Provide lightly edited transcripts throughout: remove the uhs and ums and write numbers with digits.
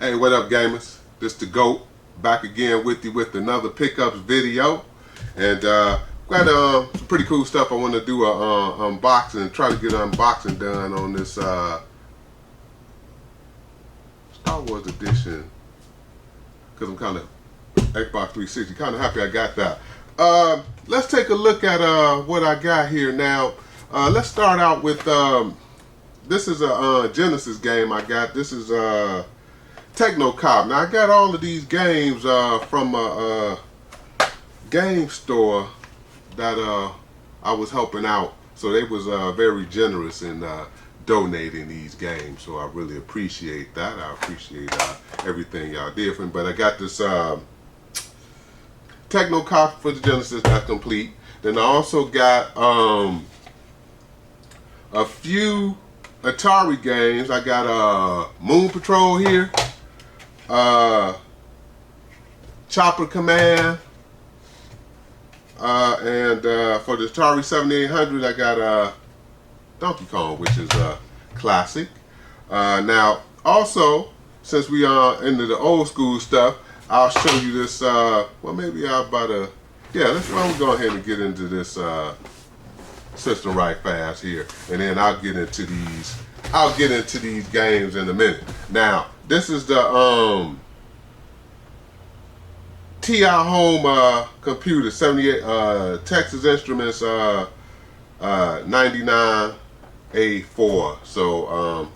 Hey, what up, gamers? This the GOAT, back again with you with another pickups video. And got some pretty cool stuff I want to do a unboxing, try to get an unboxing done on this Star Wars edition, because I'm kind of Xbox 360, kind of happy I got that. Let's take a look at what I got here now. Let's start out with this is a Genesis game I got. This is Techno Cop. Now I got all of these games from a game store that I was helping out. So they was very generous in donating these games. So I really appreciate that. I appreciate everything y'all did for me. But I got this Techno Cop for the Genesis that's complete. Then I also got a few Atari games. I got Moon Patrol here, Chopper Command, and for the Atari 7800 I got Donkey Kong, which is a classic. Now also, since we are into the old school stuff, I'll show you this, well, maybe I'll about to, yeah, let's go ahead and get into this system right fast here, and then I'll get into these games in a minute. Now, this is the TI Home computer, 78 Texas Instruments 99A4. So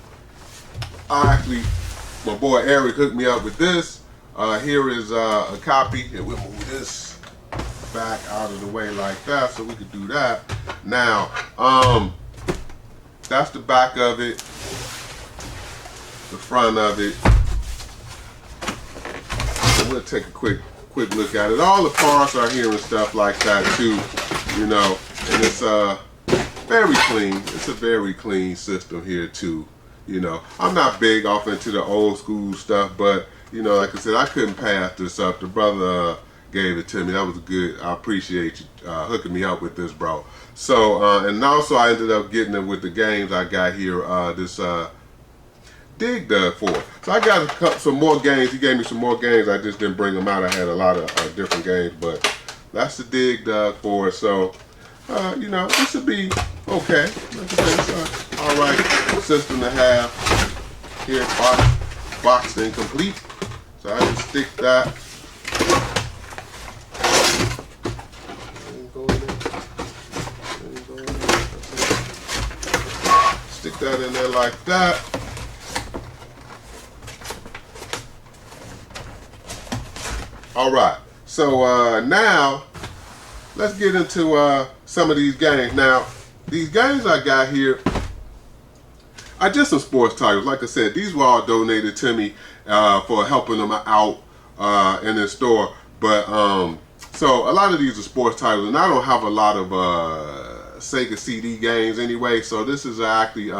my boy Eric hooked me up with this. Here is a copy, and we'll move this back out of the way like that so we could do that. Now, that's the back of it, the front of it. And we'll take a quick look at it. All the parts are here and stuff like that too, you know, and it's very clean. It's a very clean system here too, you know. I'm not big off into the old school stuff, but you know, like I said, I couldn't pass this up. The brother gave it to me. That was good. I appreciate you hooking me up with this, bro. So, and also I ended up getting it with the games I got here. This Dig Dug for. So I got some more games. He gave me some more games. I just didn't bring them out. I had a lot of different games, but that's the Dig Dug for. So, you know, this would be okay. Like I said, it's an all right system to have here, boxed and complete. So I just stick that. Stick that in there like that. All right. So now let's get into some of these games. Now, these games I got here are just some sports titles. Like I said, these were all donated to me for helping them out in the store. But so a lot of these are sports titles, and I don't have a lot of Sega CD games anyway. So this is actually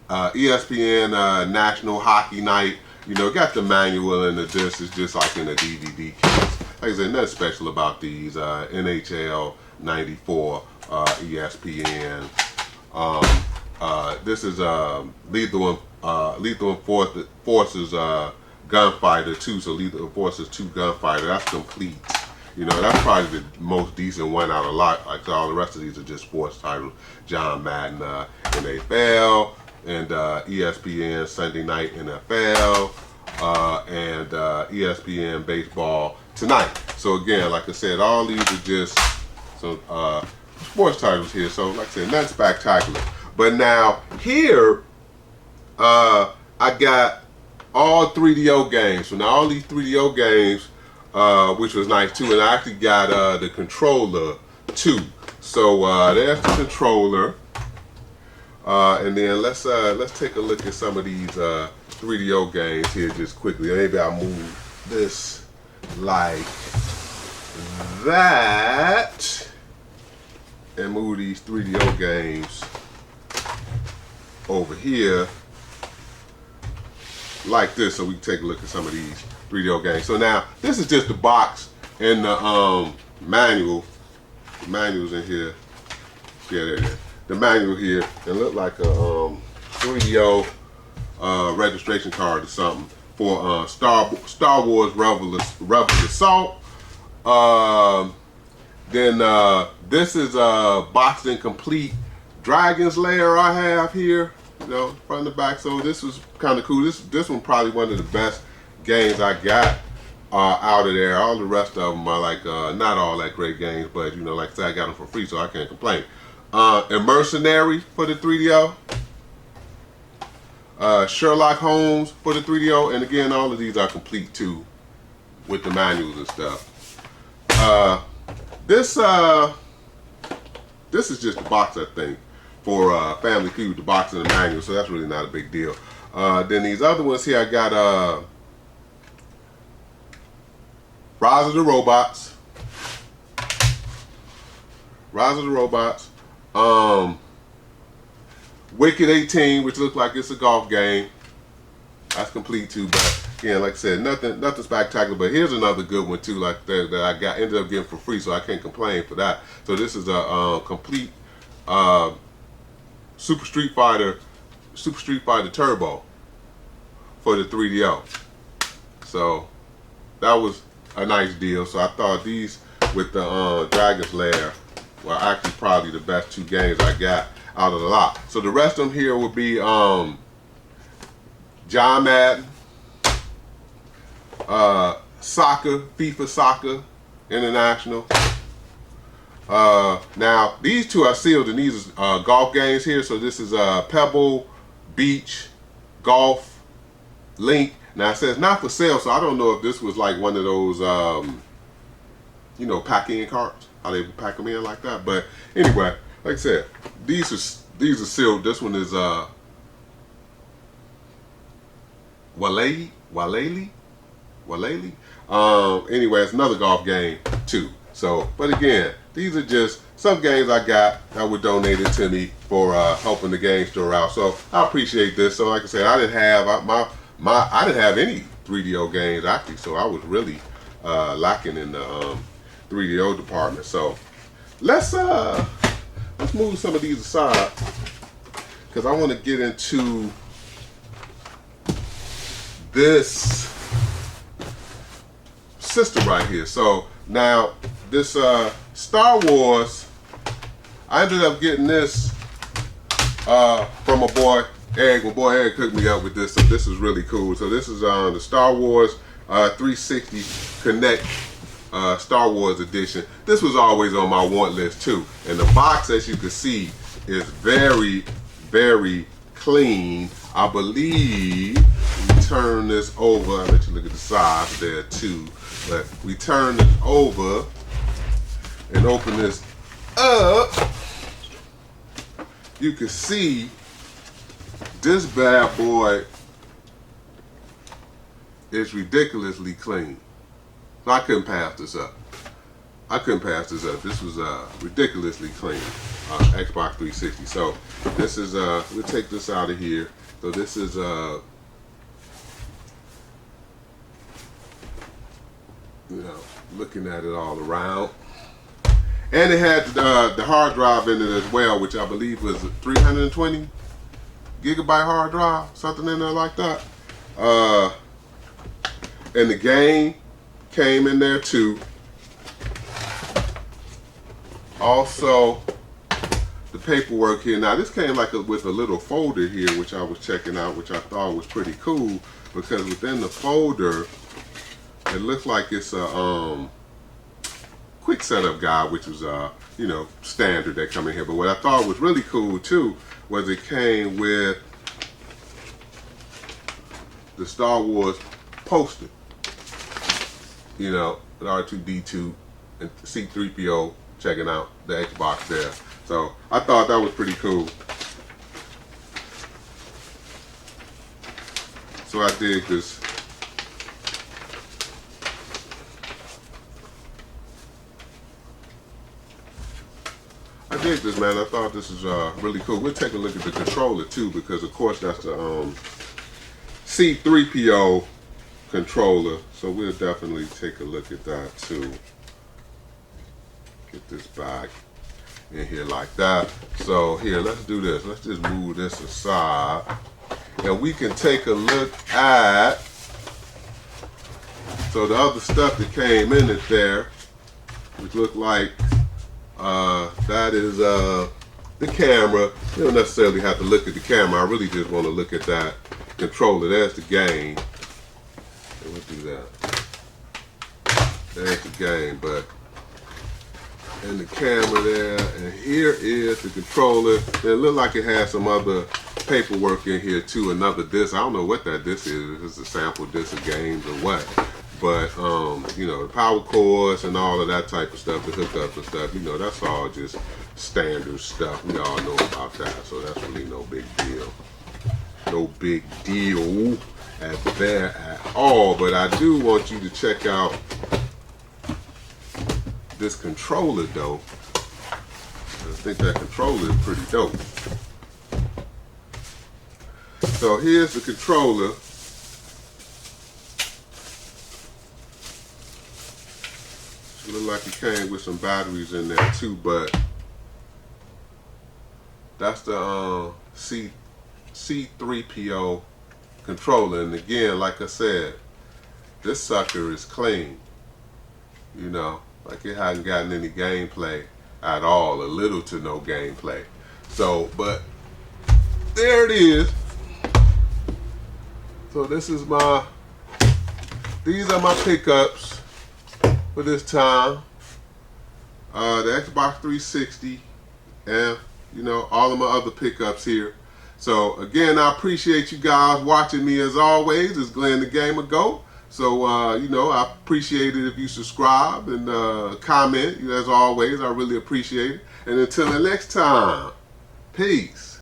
ESPN National Hockey Night. You know, got the manual and the disc. It's just like in a DVD case. Like I said, nothing special about these. NHL 94, ESPN. This is Lethal Enforce's Gunfighter 2. So Lethal Enforce's 2 Gunfighter. That's complete. You know, that's probably the most decent one out of a lot. Like all the rest of these are just sports titles. John Madden, NFL, and ESPN Sunday Night NFL, and ESPN Baseball Tonight. So again, like I said, all these are just some sports titles here. So like I said, not spectacular. But now here, I got all 3DO games. So now all these 3DO games, which was nice too, and I actually got the controller too. So there's the controller, and then let's take a look at some of these 3DO games here just quickly. Maybe I'll move this like that, and move these 3DO games over here like this, so we can take a look at some of these 3DO games. So now this is just the box and the manual. The manual's in here. Yeah, there it is. The manual here. It looked like a 3DO registration card or something. for Star Wars Rebel Assault. Then this is a boxed and complete Dragon's Lair I have here, you know, front and back. So this was kind of cool. This one probably one of the best games I got out of there. All the rest of them are like not all that great games, but you know, like I said, I got them for free, so I can't complain. And Mercenary for the 3DO. Sherlock Holmes for the 3DO, and again, all of these are complete too, with the manuals and stuff. This is just the box, I think, for Family Feud, the box and the manual, so that's really not a big deal. Then these other ones here, I got Rise of the Robots. Wicked 18, which looks like it's a golf game. That's complete too, but again, like I said, nothing spectacular. But here's another good one too, like that I ended up getting for free, so I can't complain for that. So this is a complete Super Street Fighter Turbo for the 3DO. So that was a nice deal. So I thought these with the Dragon's Lair were actually probably the best two games I got out of the lot. So the rest of them here would be John Madden, Soccer, FIFA Soccer International. Now these two are sealed, and these are golf games here. So this is Pebble Beach Golf Link. Now it says not for sale, so I don't know if this was like one of those you know, pack-in carts, how they pack them in like that. But anyway, like I said, these are sealed. This one is Walele. Anyway, it's another golf game too. So, but again, these are just some games I got that were donated to me for helping the game store out. So I appreciate this. So like I said, I didn't have I didn't have any 3DO games actually, so I was really lacking in the 3DO department. So let's move some of these aside, because I want to get into this system right here. So now this Star Wars, I ended up getting this from my boy Eric. My boy Eric hooked me up with this, so this is really cool. So this is the Star Wars 360 Connect Star Wars edition. This was always on my want list too, and the box, as you can see, is very, very clean. I believe we turn this over. I'll let you look at the size there too. But we turn this over and open this up. You can see this bad boy is ridiculously clean. So I couldn't pass this up. This was ridiculously clean. Xbox 360. So this is we'll take this out of here. So this is you know, looking at it all around, and it had the hard drive in it as well, which I believe was a 320 gigabyte hard drive, something in there like that. And the game came in there too. Also, the paperwork here. Now this came like with a little folder here, which I was checking out, which I thought was pretty cool, because within the folder, it looks like it's a quick setup guide, which was you know, standard that come in here. But what I thought was really cool too was it came with the Star Wars poster. You know, R2D2 and C3PO checking out the Xbox there. So I thought that was pretty cool. So I dig this. I dig this, man. I thought this is really cool. We'll take a look at the controller too, because of course that's the C3PO controller. So we'll definitely take a look at that too. Get this back in here like that. So here, let's do this. Let's just move this aside, and we can take a look at So the other stuff that came in it there, which looked like that is the camera. You don't necessarily have to look at the camera. I really just want to look at that controller. There's the game. We'll do that. There's the game, but and the camera there, and here is the controller. And it looked like it has some other paperwork in here too. Another disc. I don't know what that disc is. If it's a sample disc of games or what. But you know, the power cords and all of that type of stuff, the hookups and stuff. You know, that's all just standard stuff. We all know about that, so that's really no big deal. No big deal at all. But I do want you to check out this controller though. I think that controller is pretty dope. So here's the controller. It looked like it came with some batteries in there too, but that's the C3PO controller. And again, like I said, this sucker is clean. You know, like it hasn't gotten any gameplay at all, or little to no gameplay. So, but there it is. So this is these are my pickups for this time. The Xbox 360 and, you know, all of my other pickups here. So again, I appreciate you guys watching me as always. It's Glenn the Gamer Go. So, you know, I appreciate it if you subscribe and comment. As always, I really appreciate it. And until the next time, peace.